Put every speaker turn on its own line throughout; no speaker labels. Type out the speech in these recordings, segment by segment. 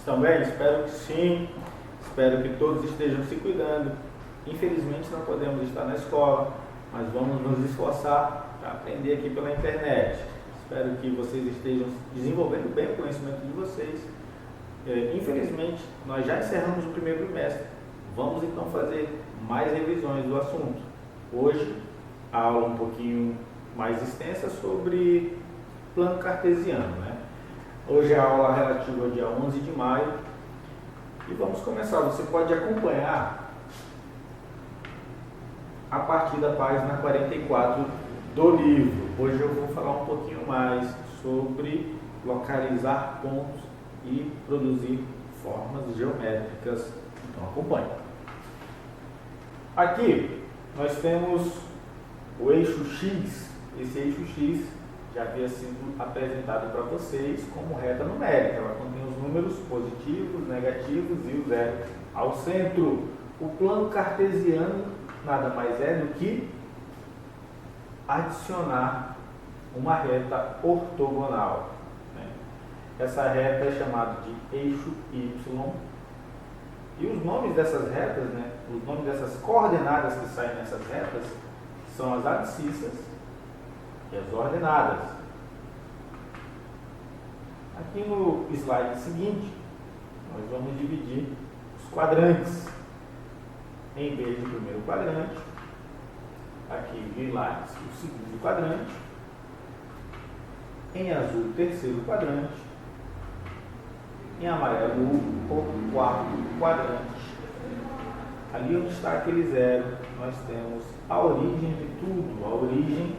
Estão bem? Espero que sim. Espero que todos estejam se cuidando. Infelizmente não podemos estar na escola, mas vamos nos esforçar para aprender aqui pela internet. Espero que vocês estejam desenvolvendo bem o conhecimento de vocês. Infelizmente, nós já encerramos o primeiro trimestre. Vamos então fazer mais revisões do assunto. Hoje, a aula um pouquinho mais extensa sobre plano cartesiano, né? Hoje é a aula relativa ao dia 11 de maio e vamos começar. Você pode acompanhar a partir da página 44 do livro. Hoje eu vou falar um pouquinho mais sobre localizar pontos e produzir formas geométricas. Então acompanhe. Aqui nós temos o eixo X. Esse eixo X já havia sido apresentado para vocês como reta numérica. Ela contém os números positivos, negativos e o zero ao centro. O plano cartesiano nada mais é do que adicionar uma reta ortogonal. Essa reta é chamada de eixo Y. E os nomes dessas retas, os nomes dessas coordenadas que saem nessas retas, são as abscissas e as ordenadas. Aqui no slide seguinte, nós vamos dividir os quadrantes em verde o primeiro quadrante, aqui em lilás o segundo quadrante, em azul o terceiro quadrante, em amarelo o quarto quadrante. Ali onde está aquele zero, nós temos a origem de tudo, a origem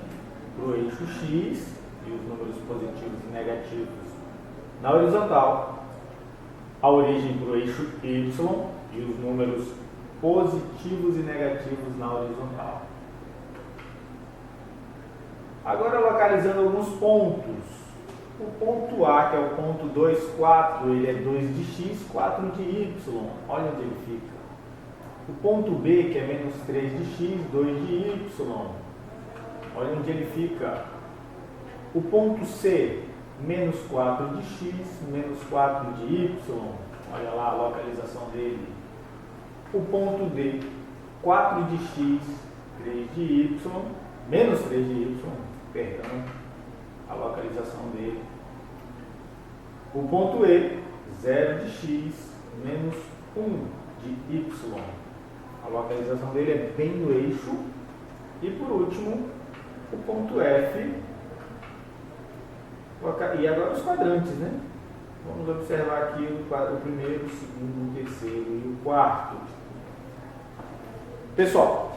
para o eixo X e os números positivos e negativos na horizontal, a origem para o eixo Y e os números positivos e negativos na horizontal. Agora localizando alguns pontos. O ponto A, que é o ponto 2, 4, ele é 2 de x, 4 de y. Olha onde ele fica. O ponto B, que é menos 3 de x, 2 de y. Olha onde ele fica. O ponto C, menos 4 de x, menos 4 de y. Olha lá a localização dele. O ponto D, 4 de x, 3 de y, menos 3 de y, perdão, a localização dele. O ponto E, 0 de x, menos 1 de y. A localização dele é bem no eixo. E por último, o ponto F. E agora os quadrantes, né? Vamos observar aqui o primeiro, o segundo, o terceiro e o quarto. Pessoal,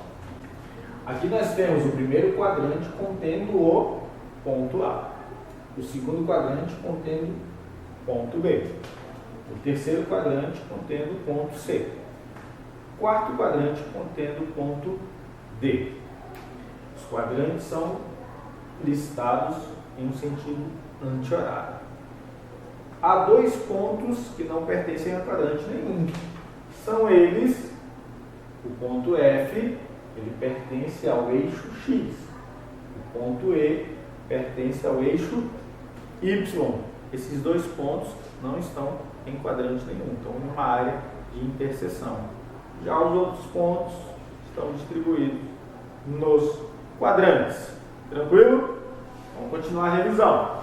aqui nós temos o primeiro quadrante contendo o ponto A. O segundo quadrante contendo o ponto B. O terceiro quadrante contendo o ponto C. O quarto quadrante contendo o ponto D. Os quadrantes são listados em um sentido anti-horário. Há dois pontos que não pertencem a quadrante nenhum. São eles, o ponto F, ele pertence ao eixo X. O ponto E pertence ao eixo Y. Esses dois pontos não estão em quadrante nenhum, estão em uma área de interseção. Já os outros pontos estão distribuídos nos quadrantes. Tranquilo? Vamos continuar a revisão.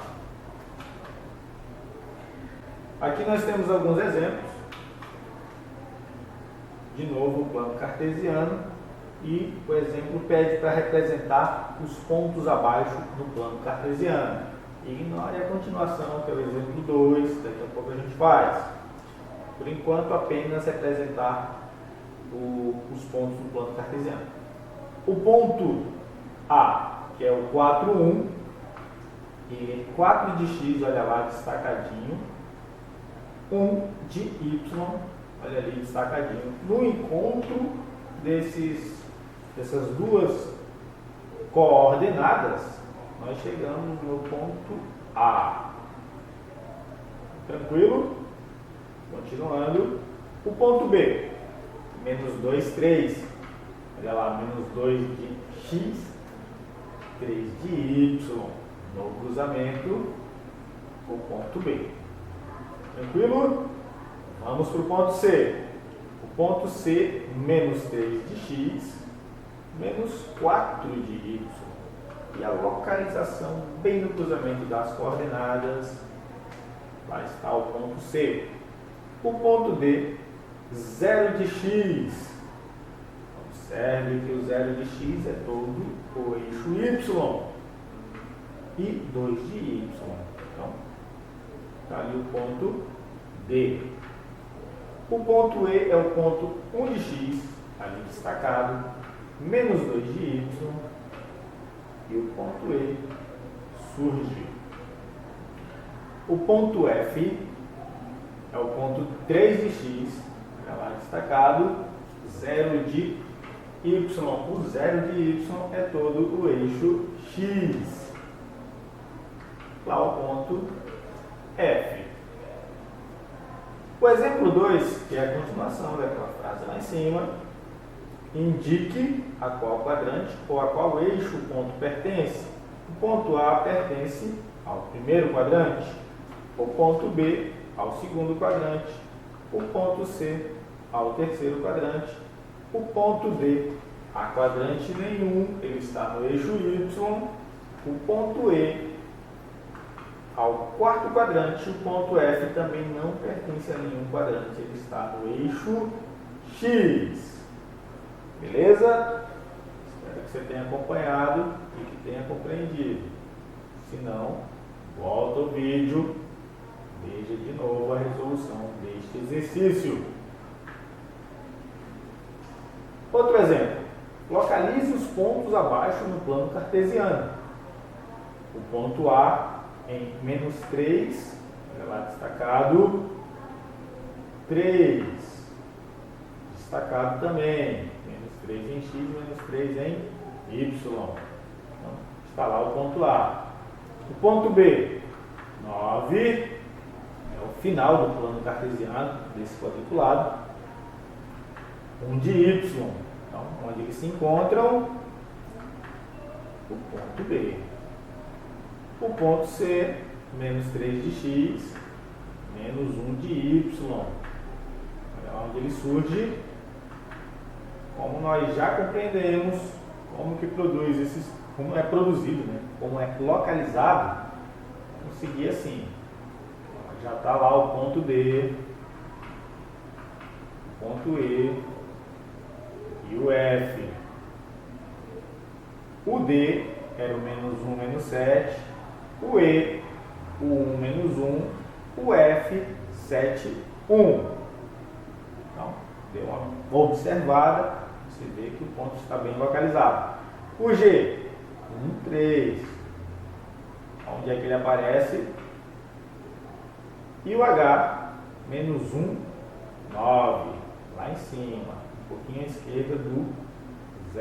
Aqui nós temos alguns exemplos. De novo, o plano cartesiano. E o exemplo pede para representar os pontos abaixo do plano cartesiano. Ignore a continuação, que é o exemplo 2, daqui a pouco a gente faz. Por enquanto, apenas representar os pontos do plano cartesiano. O ponto A, que é o 4, 1, e 4 de x, olha lá, destacadinho. 1 de y, olha ali, destacadinho. No encontro dessas duas coordenadas, nós chegamos no ponto A. Tranquilo? Continuando. O ponto B, menos 2, 3. Olha lá, menos 2 de x, 3 de y. No cruzamento, o ponto B. Tranquilo? Vamos para o ponto C. O ponto C, menos 3 de x, menos 4 de y. E a localização bem no cruzamento das coordenadas vai estar o ponto C. O ponto D, 0 de x. Observe que o 0 de x é todo o eixo y e 2 de y. Então, está ali o ponto D. O ponto E é o ponto 1 de x, ali destacado, menos 2 de y, e o ponto E surge. O ponto F é o ponto 3 de x, lá destacado, 0 de y. O 0 de y é todo o eixo x. Lá o ponto F. O exemplo 2, que é a continuação daquela frase lá em cima, indique a qual quadrante ou a qual eixo o ponto pertence. O ponto A pertence ao primeiro quadrante, o ponto B ao segundo quadrante, o ponto C ao terceiro quadrante, o ponto D a quadrante nenhum, ele está no eixo Y, o ponto E ao quarto quadrante, o ponto F também não pertence a nenhum quadrante, ele está no eixo X. Beleza? Espero que você tenha acompanhado e que tenha compreendido. Se não, volta o vídeo, veja de novo a resolução deste exercício. Outro exemplo. Localize os pontos abaixo no plano cartesiano. O ponto A em menos 3, olha lá destacado, 3, destacado também, menos 3 em x, menos 3 em y. Então, está lá o ponto A. O ponto B, 9, é o final do plano cartesiano desse quadriculado, 1 de y. Então, onde eles se encontram, o ponto B. O ponto C, menos 3 de x, menos 1 de y. Olha onde ele surge. Como nós já compreendemos, como que produz esses, como é produzido, né? Como é localizado, vamos seguir assim. Já está lá o ponto D, o ponto E e o F. O D era o menos 1, menos 7. O E, o 1 menos 1, o F, 7, 1. Então, deu uma observada, você vê que o ponto está bem localizado. O G, 1, 3. Onde é que ele aparece? E o H, menos 1, 9. Lá em cima, um pouquinho à esquerda do 0.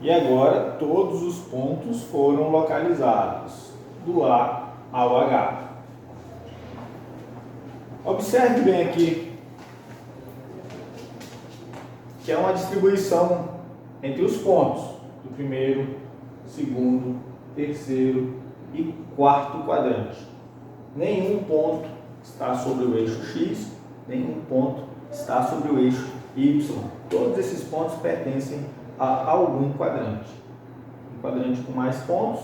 E agora, todos os pontos foram localizados. Do A ao H. Observe bem aqui que é uma distribuição entre os pontos do primeiro, segundo, terceiro e quarto quadrante. Nenhum ponto está sobre o eixo X, nenhum ponto está sobre o eixo Y. Todos esses pontos pertencem a algum quadrante. Um quadrante com mais pontos,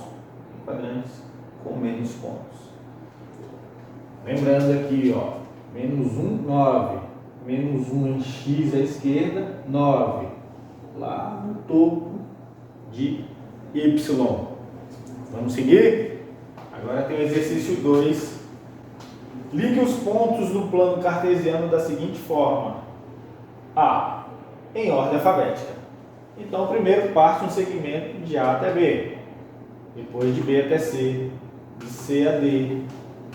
um quadrante com menos pontos. Lembrando aqui, ó, menos 1, 9. Menos 1 em x à esquerda, 9. Lá no topo de y. Vamos seguir? Agora tem o exercício 2. Ligue os pontos no plano cartesiano da seguinte forma. A. Em ordem alfabética. Então, primeiro parte um segmento de A até B. Depois de B até C. De C a D,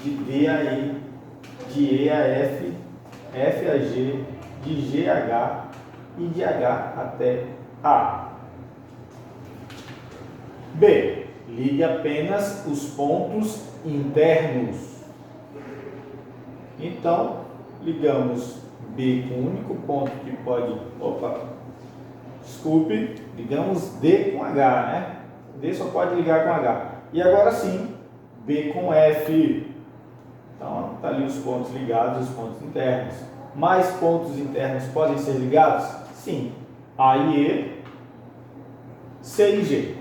de D a E, de E a F, F a G, de G a H e de H até A. B. Ligue apenas os pontos internos. Então, ligamos B com o único ponto que pode... ligamos D com H, né? D só pode ligar com H. E agora sim, B com F. Então, está ali os pontos ligados, os pontos internos. mais pontos internos podem ser ligados? Sim. A e E, C e G.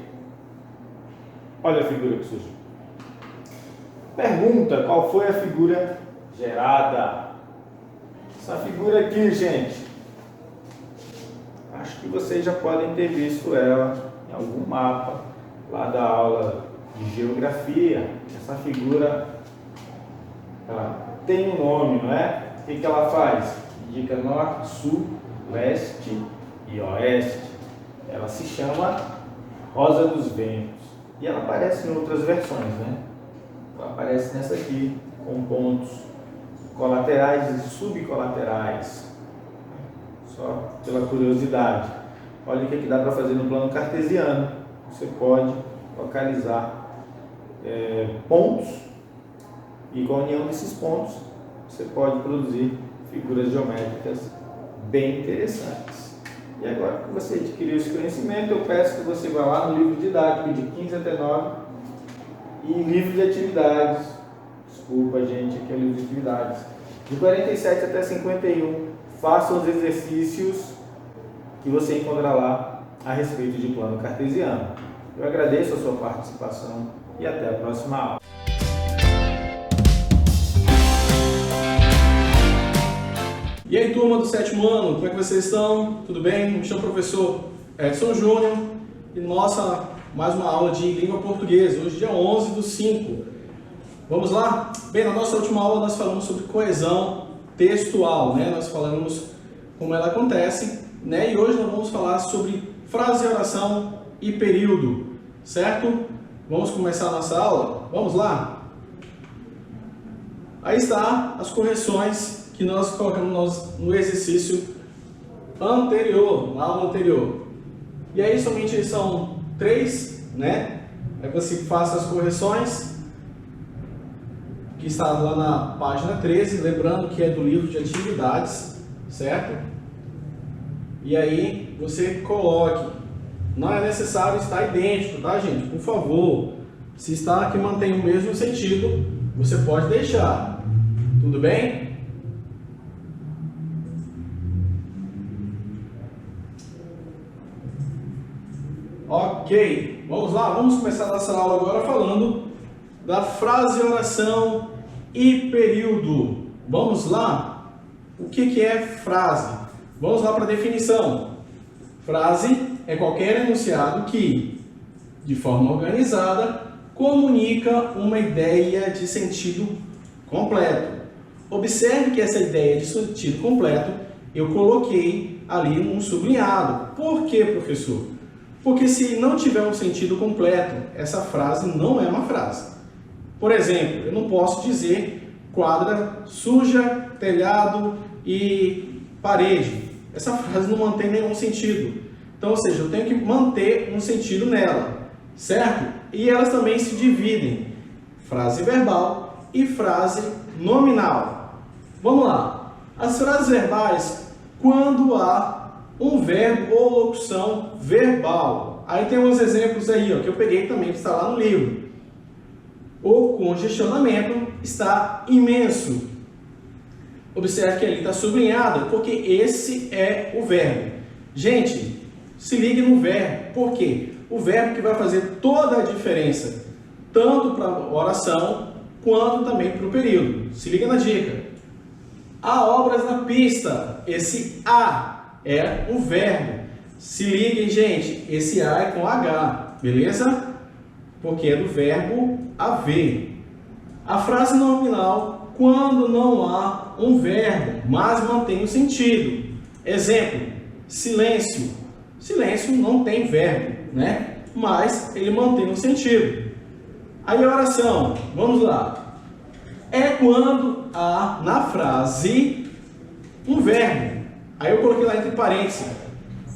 Olha a figura que surgiu. Pergunta: qual foi a figura gerada? Essa figura aqui, gente. Acho que vocês já podem ter visto ela em algum mapa lá da aula de geografia. Essa figura tem um nome, não é? O que ela faz? Indica norte, sul, leste e oeste. Ela se chama Rosa dos Ventos. E ela aparece em outras versões, né? Ela aparece nessa aqui, com pontos colaterais e subcolaterais. Só pela curiosidade. Olha o que dá para fazer no plano cartesiano. Você pode localizar pontos e com a união desses pontos você pode produzir figuras geométricas bem interessantes. E agora que você adquiriu esse conhecimento, eu peço que você vá lá no livro didático de 15 até 9 e livro de atividades. Desculpa, gente, aqui é o livro de atividades. De 47 até 51, faça os exercícios que você encontrará lá a respeito de plano cartesiano. Eu agradeço a sua participação e até a próxima aula.
E aí, turma do 7º ano, como é que vocês estão? Tudo bem? Me chamo o professor Edson Júnior e mais uma aula de língua portuguesa, hoje dia 11/5. Vamos lá? Bem, na nossa última aula nós falamos sobre coesão textual, né? Nós falamos como ela acontece, né? E hoje nós vamos falar sobre frase, oração e período, certo? Vamos começar a nossa aula? Vamos lá? Aí está as correções que nós colocamos no exercício anterior, na aula anterior. E aí somente são 3, né? É que você faça as correções, que está lá na página 13, lembrando que é do livro de atividades, certo? E aí você coloque. Não é necessário estar idêntico, tá, gente? Por favor. Se está que mantém o mesmo sentido, você pode deixar. Tudo bem? Ok, vamos lá, vamos começar a nossa aula agora falando da frase, oração e período. Vamos lá? O que é frase? Vamos lá para a definição. Frase é qualquer enunciado que, de forma organizada, comunica uma ideia de sentido completo. Observe que essa ideia de sentido completo eu coloquei ali um sublinhado. Por quê, professor? Porque se não tiver um sentido completo, essa frase não é uma frase. Por exemplo, eu não posso dizer quadra suja, telhado e parede. Essa frase não mantém nenhum sentido. Então, ou seja, eu tenho que manter um sentido nela, certo? E elas também se dividem, frase verbal e frase nominal. Vamos lá. As frases verbais, quando há um verbo ou locução verbal. Aí tem uns exemplos aí, ó, que eu peguei também, que está lá no livro. O congestionamento está imenso. Observe que ali está sublinhado, porque esse é o verbo. Gente, se ligue no verbo. Por quê? O verbo que vai fazer toda a diferença, tanto para a oração, quanto também para o período. Se liga na dica. Há obras na pista. Esse A é um verbo. Se liguem, gente, esse A é com H, beleza? Porque é do verbo haver. A frase nominal, quando não há um verbo, mas mantém o sentido. Exemplo, silêncio. Silêncio não tem verbo, né? Mas ele mantém o sentido. Aí a oração, vamos lá. É quando há na frase um verbo. Aí eu coloquei lá entre parênteses,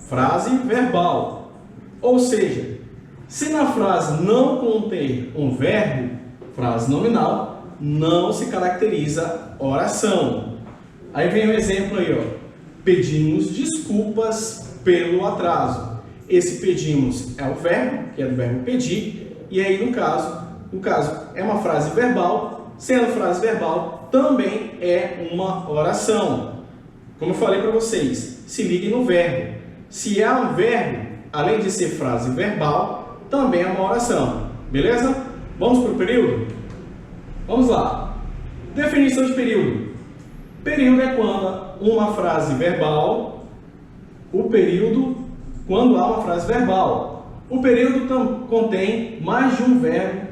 frase verbal. Ou seja, se na frase não conter um verbo, frase nominal, não se caracteriza oração. Aí vem um exemplo aí, ó. Pedimos desculpas pelo atraso. Esse pedimos é o verbo, que é do verbo pedir, e aí no caso é uma frase verbal, sendo frase verbal também é uma oração. como eu falei para vocês, se liguem no verbo. Se há um verbo, além de ser frase verbal, também é uma oração. Beleza? Vamos para o período? Vamos lá. Definição de período. Período é quando uma frase verbal, o período, quando há uma frase verbal. O período contém mais de um verbo,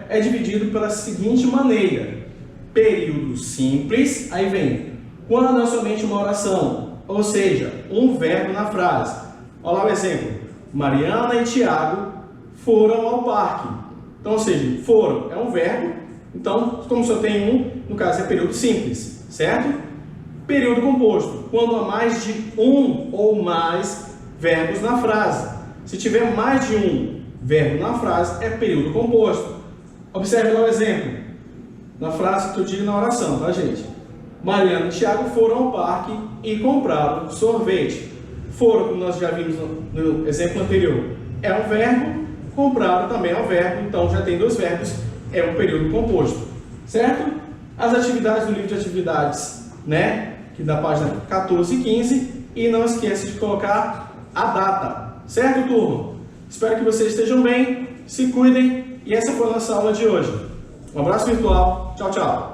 é dividido pela seguinte maneira. Período simples, aí vem, quando é somente uma oração, ou seja, um verbo na frase. Olha lá o exemplo. Mariana e Tiago foram ao parque. Então, ou seja, foram é um verbo, então, como só tem um, no caso é período simples, certo? Período composto, quando há mais de um ou mais verbos na frase. Se tiver mais de um verbo na frase, é período composto. Observe lá o exemplo, na frase que eu digo na oração, tá, gente? Mariana e Tiago foram ao parque e compraram sorvete. Foram, como nós já vimos no exemplo anterior, é um verbo, compraram também é um verbo, então já tem dois verbos, é um período composto, certo? As atividades do livro de atividades, né? Que da página 14 e 15, e não esqueça de colocar a data, certo, turma? Espero que vocês estejam bem, se cuidem, e essa foi a nossa aula de hoje. Um abraço virtual, tchau, tchau!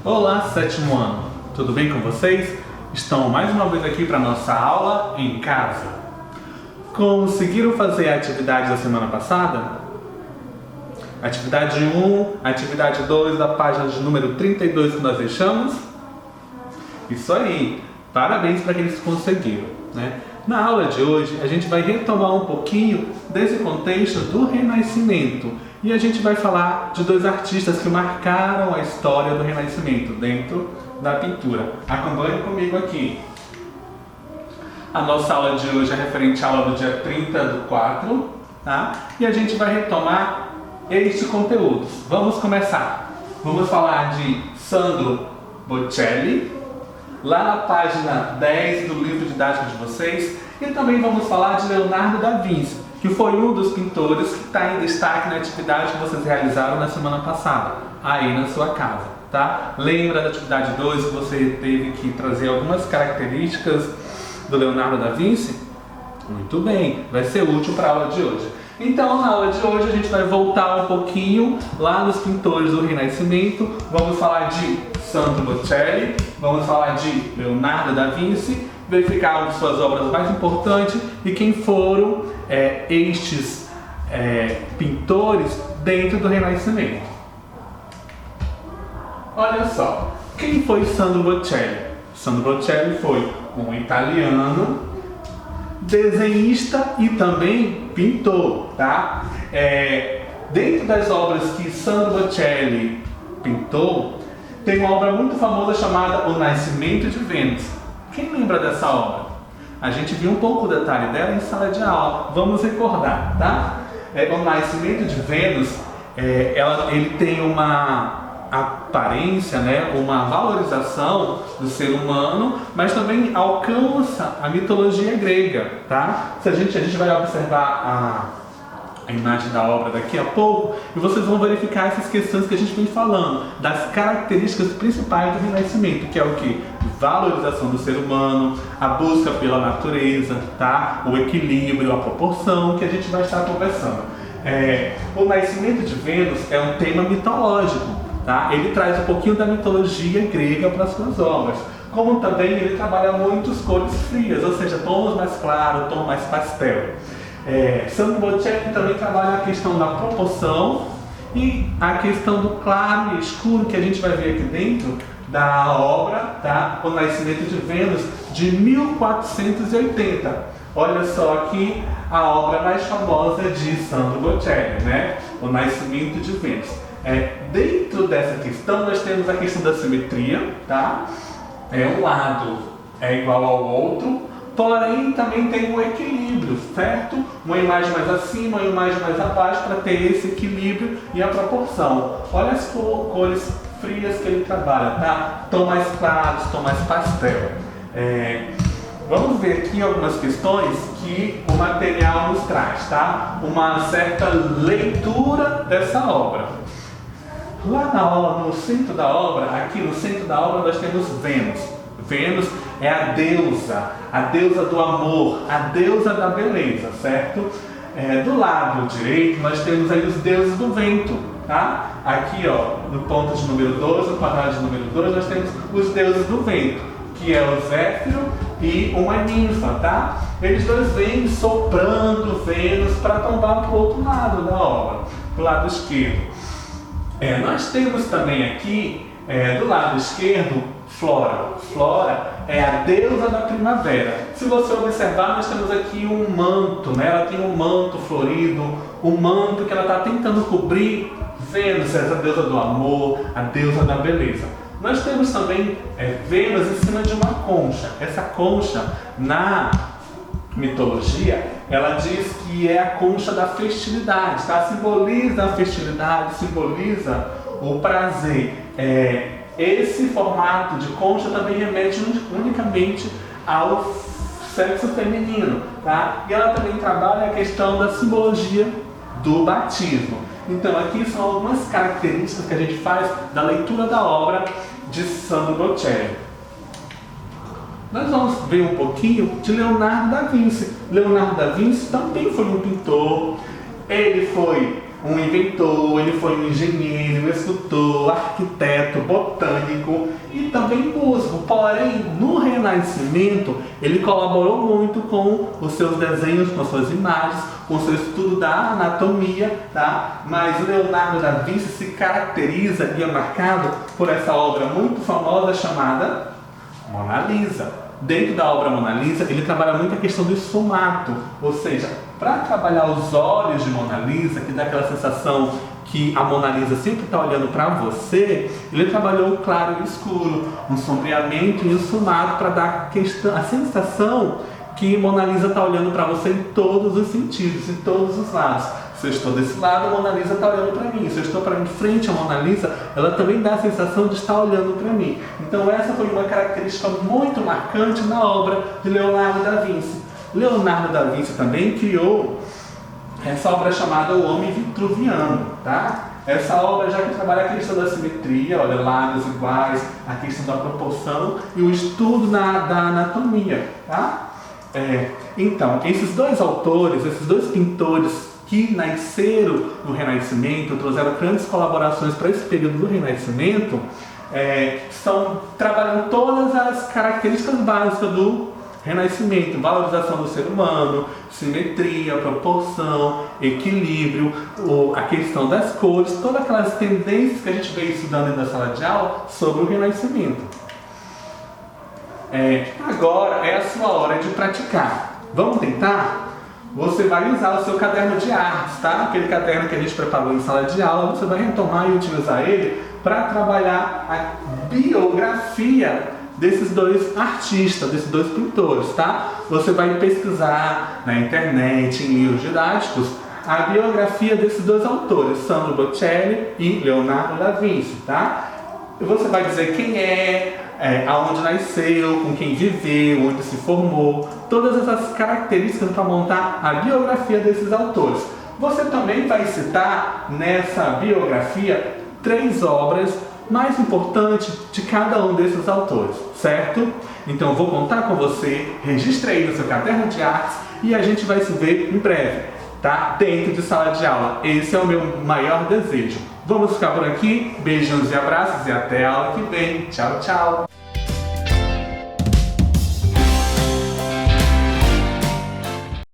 Olá, sétimo ano! Tudo bem com vocês? Estão mais uma vez aqui para nossa aula em casa. Conseguiram fazer a atividade da semana passada? Atividade 1, atividade 2 da página de número 32 que nós deixamos? Isso aí! Parabéns para aqueles que conseguiram, né? Na aula de hoje, a gente vai retomar um pouquinho desse contexto do Renascimento e a gente vai falar de dois artistas que marcaram a história do Renascimento dentro da pintura. Acompanhe comigo aqui. A nossa aula de hoje é referente à aula do dia 30/4, tá? E a gente vai retomar este conteúdo. Vamos começar. Vamos falar de Sandro Botticelli, lá na página 10 do livro didático de vocês, e também vamos falar de Leonardo da Vinci, que foi um dos pintores que está em destaque na atividade que vocês realizaram na semana passada, aí na sua casa, tá? Lembra da atividade 2 que você teve que trazer algumas características do Leonardo da Vinci? Muito bem, vai ser útil para a aula de hoje. Então, na aula de hoje, a gente vai voltar um pouquinho lá nos pintores do Renascimento. Vamos falar de Sandro Botticelli, vamos falar de Leonardo da Vinci, verificar as suas obras mais importantes e quem foram estes pintores dentro do Renascimento. Olha só, quem foi Sandro Botticelli? Sandro Botticelli foi um italiano, desenhista e também pintor, tá? Dentro das obras que Sandro Botticelli pintou, tem uma obra muito famosa chamada O Nascimento de Vênus. Quem lembra dessa obra? A gente viu um pouco o detalhe dela em sala de aula. Vamos recordar, tá? O Nascimento de Vênus, ele tem uma aparência, né, uma valorização do ser humano, mas também alcança a mitologia grega, tá? A gente vai observar a imagem da obra daqui a pouco e vocês vão verificar essas questões que a gente vem falando, das características principais do Renascimento, que é o que? Valorização do ser humano, a busca pela natureza, tá? O equilíbrio, a proporção, que a gente vai estar conversando. O Nascimento de Vênus é um tema mitológico. Tá? Ele traz um pouquinho da mitologia grega para as suas obras, como também ele trabalha muitas cores frias, ou seja, tons mais claros, tom mais pastel. Sandro Botticelli também trabalha a questão da proporção e a questão do claro e escuro, que a gente vai ver aqui dentro da obra, tá? O Nascimento de Vênus, de 1480. Olha só aqui a obra mais famosa de Sandro Botticelli, né? O Nascimento de Vênus. Dentro dessa questão, nós temos a questão da simetria, tá? Um lado é igual ao outro, porém também tem um equilíbrio, certo? Uma imagem mais acima, uma imagem mais abaixo, para ter esse equilíbrio e a proporção. Olha as cores frias que ele trabalha, tá? Tom mais claros, tom mais pastel. Vamos ver aqui algumas questões que o material nos traz, tá? Uma certa leitura dessa obra. Lá no centro da obra, aqui no centro da obra nós temos Vênus. Vênus é a deusa do amor, a deusa da beleza, certo? Do lado direito nós temos aí os deuses do vento, tá? Aqui, ó, no ponto de número 2, no quadrado de número 2, nós temos os deuses do vento, que é o Zéfiro e uma ninfa, tá? Eles dois vêm soprando Vênus para tombar para o outro lado da obra, para o lado esquerdo. Nós temos também aqui, do lado esquerdo, Flora. Flora é a deusa da primavera. Se você observar, nós temos aqui um manto, né? Ela tem um manto florido, um manto que ela está tentando cobrir Vênus, essa deusa do amor, a deusa da beleza. Nós temos também Vênus em cima de uma concha. Essa concha, na mitologia, ela diz que é a concha da fertilidade, tá? Simboliza a fertilidade, simboliza o prazer. Esse formato de concha também remete unicamente ao sexo feminino, tá? E ela também trabalha a questão da simbologia do batismo. Então aqui são algumas características que a gente faz da leitura da obra de Sandro Botticelli. Nós vamos ver um pouquinho de Leonardo da Vinci. Leonardo da Vinci também foi um pintor, ele foi um inventor, ele foi um engenheiro, um escultor, arquiteto, botânico e também músico. Porém, no Renascimento, ele colaborou muito com os seus desenhos, com as suas imagens, com o seu estudo da anatomia, tá? Mas Leonardo da Vinci se caracteriza e é marcado por essa obra muito famosa chamada Mona Lisa. Dentro da obra Mona Lisa, ele trabalha muito a questão do esfumato, ou seja, para trabalhar os olhos de Mona Lisa, que dá aquela sensação que a Mona Lisa sempre está olhando para você, ele trabalhou o claro e o escuro, um sombreamento e um esfumado para dar a sensação que Mona Lisa está olhando para você em todos os sentidos, em todos os lados. Se eu estou desse lado, a Mona Lisa está olhando para mim. Se eu estou em frente à Mona Lisa, ela também dá a sensação de estar olhando para mim. Então essa foi uma característica muito marcante na obra de Leonardo da Vinci. Leonardo da Vinci também criou essa obra chamada O Homem Vitruviano, tá? Essa obra já que trabalha a questão da simetria, olha, lados iguais, a questão da proporção e o estudo da anatomia, tá? Então, esses dois autores, esses dois pintores que nasceram no Renascimento, trouxeram grandes colaborações para esse período do Renascimento, trabalham todas as características básicas do Renascimento: valorização do ser humano, simetria, proporção, equilíbrio, a questão das cores, todas aquelas tendências que a gente veio estudando dentro da sala de aula sobre o Renascimento. Agora é a sua hora de praticar. Vamos tentar? Você vai usar o seu caderno de artes, tá? Aquele caderno que a gente preparou em sala de aula, você vai retomar e utilizar ele para trabalhar a biografia desses dois artistas, desses dois pintores, tá? Você vai pesquisar na internet, em livros didáticos, a biografia desses dois autores, Sandro Botticelli e Leonardo da Vinci, tá? Você vai dizer quem aonde nasceu, com quem viveu, onde se formou, todas essas características para montar a biografia desses autores. Você também vai citar nessa biografia 3 obras mais importantes de cada um desses autores, certo? Então eu vou contar com você, registre aí no seu caderno de artes e a gente vai se ver em breve, tá? Dentro de sala de aula. Esse é o meu maior desejo. Vamos ficar por aqui, beijos e abraços e até a aula que vem. Tchau, tchau!